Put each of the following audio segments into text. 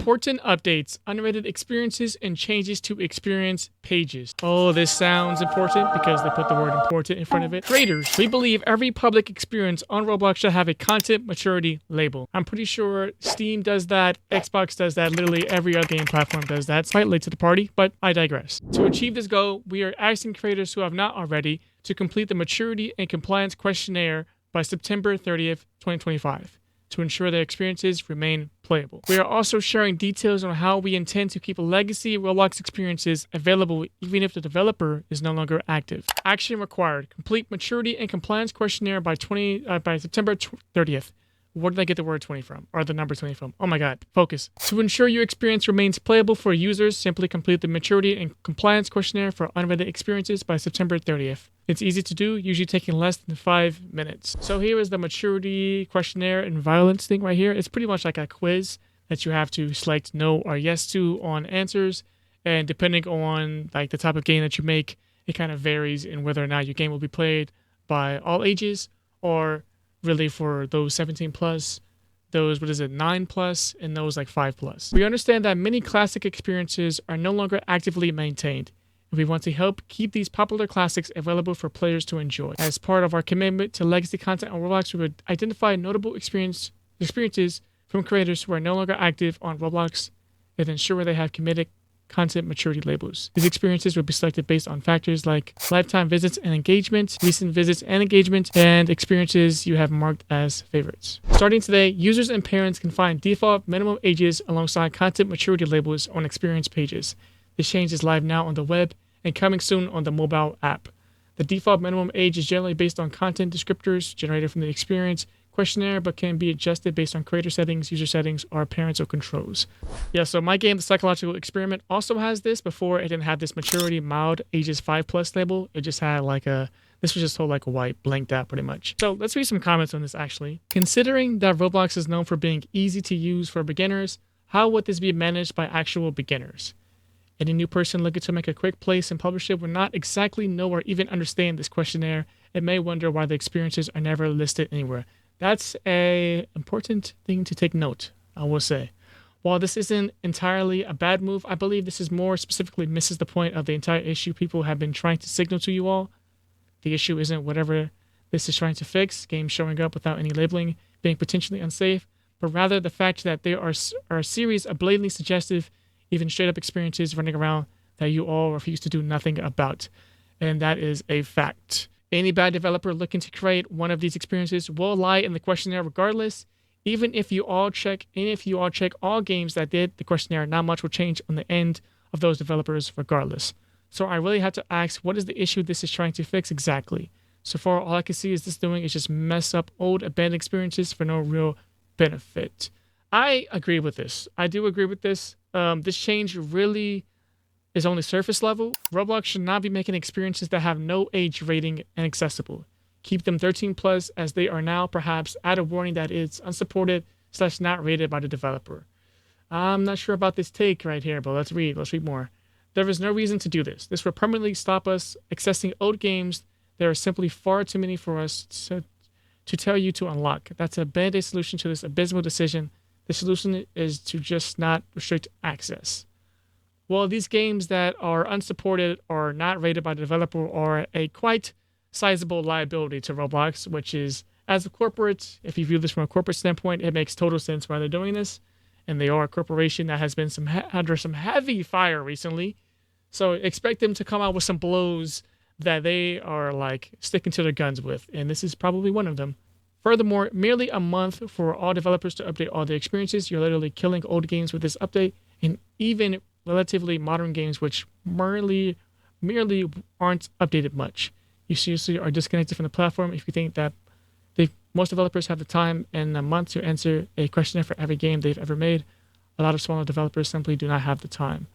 Important updates, unrated experiences, and changes to experience pages. Oh, this sounds important because they put the word important in front of it. Creators, we believe every public experience on Roblox should have a content maturity label. I'm pretty sure Steam does that, Xbox does that, literally every other game platform does that. It's quite late to the party, but I digress. To achieve this goal, we are asking creators who have not already to complete the maturity and compliance questionnaire by September 30th, 2025. To ensure their experiences remain playable. We are also sharing details on how we intend to keep legacy Roblox experiences available even if the developer is no longer active. Action required. Complete maturity and compliance questionnaire by September 30th. Where did I get the word 20 from? Or the number 20 from? Oh my god. Focus. To ensure your experience remains playable for users, simply complete the maturity and compliance questionnaire for unrated experiences by September 30th. It's easy to do, usually taking less than 5 minutes. So here is the maturity questionnaire and violence thing right here. It's pretty much like a quiz that you have to select no or yes to on answers. And depending on like the type of game that you make, it kind of varies in whether or not your game will be played by all ages or really for those 17 plus, those 9 plus, and those like 5 plus. We understand that many classic experiences are no longer actively maintained. We want to help keep these popular classics available for players to enjoy. As part of our commitment to legacy content on Roblox, we would identify notable experiences from creators who are no longer active on Roblox and ensure they have committed content maturity labels. These experiences will be selected based on factors like lifetime visits and engagement, recent visits and engagement, and experiences you have marked as favorites. Starting today, users and parents can find default minimum ages alongside content maturity labels on experience pages. This change is live now on the web and coming soon on the mobile app. The default minimum age is generally based on content descriptors generated from the experience questionnaire, but can be adjusted based on creator settings, user settings, or parental controls. Yeah, so my game, The Psychological Experiment, also has this. Before, it didn't have this maturity mild ages 5+ label. It just had like this was just whole like a white blanked out pretty much. So let's read some comments on this actually. Considering that Roblox is known for being easy to use for beginners, how would this be managed by actual beginners? Any new person looking to make a quick place and publish it will not exactly know or even understand this questionnaire and may wonder why the experiences are never listed anywhere. That's an important thing to take note, I will say. While this isn't entirely a bad move, I believe this is more specifically misses the point of the entire issue people have been trying to signal to you all. The issue isn't whatever this is trying to fix, games showing up without any labeling, being potentially unsafe, but rather the fact that there are a series of blatantly suggestive, even straight up experiences running around that you all refuse to do nothing about. And that is a fact. Any bad developer looking to create one of these experiences will lie in the questionnaire regardless. Even if you all check all games that did the questionnaire, not much will change on the end of those developers regardless. So I really have to ask, what is the issue this is trying to fix exactly? So far, all I can see is this doing is just mess up old abandoned experiences for no real benefit. I agree with this. I do agree with this. This change really is only surface level. Roblox should not be making experiences that have no age rating and accessible. Keep them 13 plus as they are now, perhaps add a warning that it's unsupported / not rated by the developer. I'm not sure about this take right here, but let's read more. There is no reason to do this. This will permanently stop us accessing old games. There are simply far too many for us to tell you to unlock. That's a band-aid solution to this abysmal decision. The solution is to just not restrict access. Well, these games that are unsupported or not rated by the developer are a quite sizable liability to Roblox, which is, as a corporate, if you view this from a corporate standpoint, it makes total sense why they're doing this. And they are a corporation that has been under some heavy fire recently. So expect them to come out with some blows that they are like sticking to their guns with. And this is probably one of them. Furthermore, merely a month for all developers to update all their experiences. You're literally killing old games with this update, and even relatively modern games which merely aren't updated much. You seriously are disconnected from the platform if you think that most developers have the time in a month to answer a questionnaire for every game they've ever made. A lot of smaller developers simply do not have the time.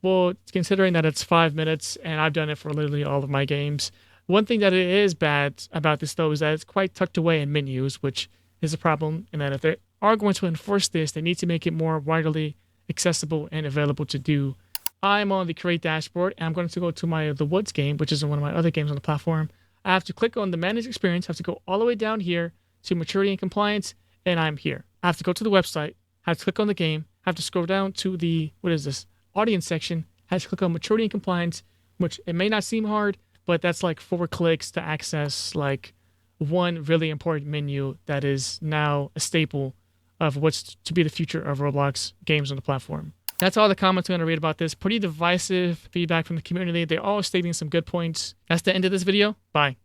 Well, considering that it's 5 minutes and I've done it for literally all of my games, one thing that it is bad about this, though, is that it's quite tucked away in menus, which is a problem, and that if they are going to enforce this, they need to make it more widely accessible and available to do. I'm on the Create dashboard, and I'm going to go to The Woods game, which is one of my other games on the platform. I have to click on the Manage Experience, have to go all the way down here to Maturity and Compliance, and I'm here. I have to go to the website, I have to click on the game, I have to scroll down to the, what is this, audience section, I have to click on maturity and compliance, which it may not seem hard, but that's like 4 clicks to access like one really important menu that is now a staple of what's to be the future of Roblox games on the platform. That's all the comments I'm going to read about this. Pretty divisive feedback from the community. They're all stating some good points. That's the end of this video. Bye.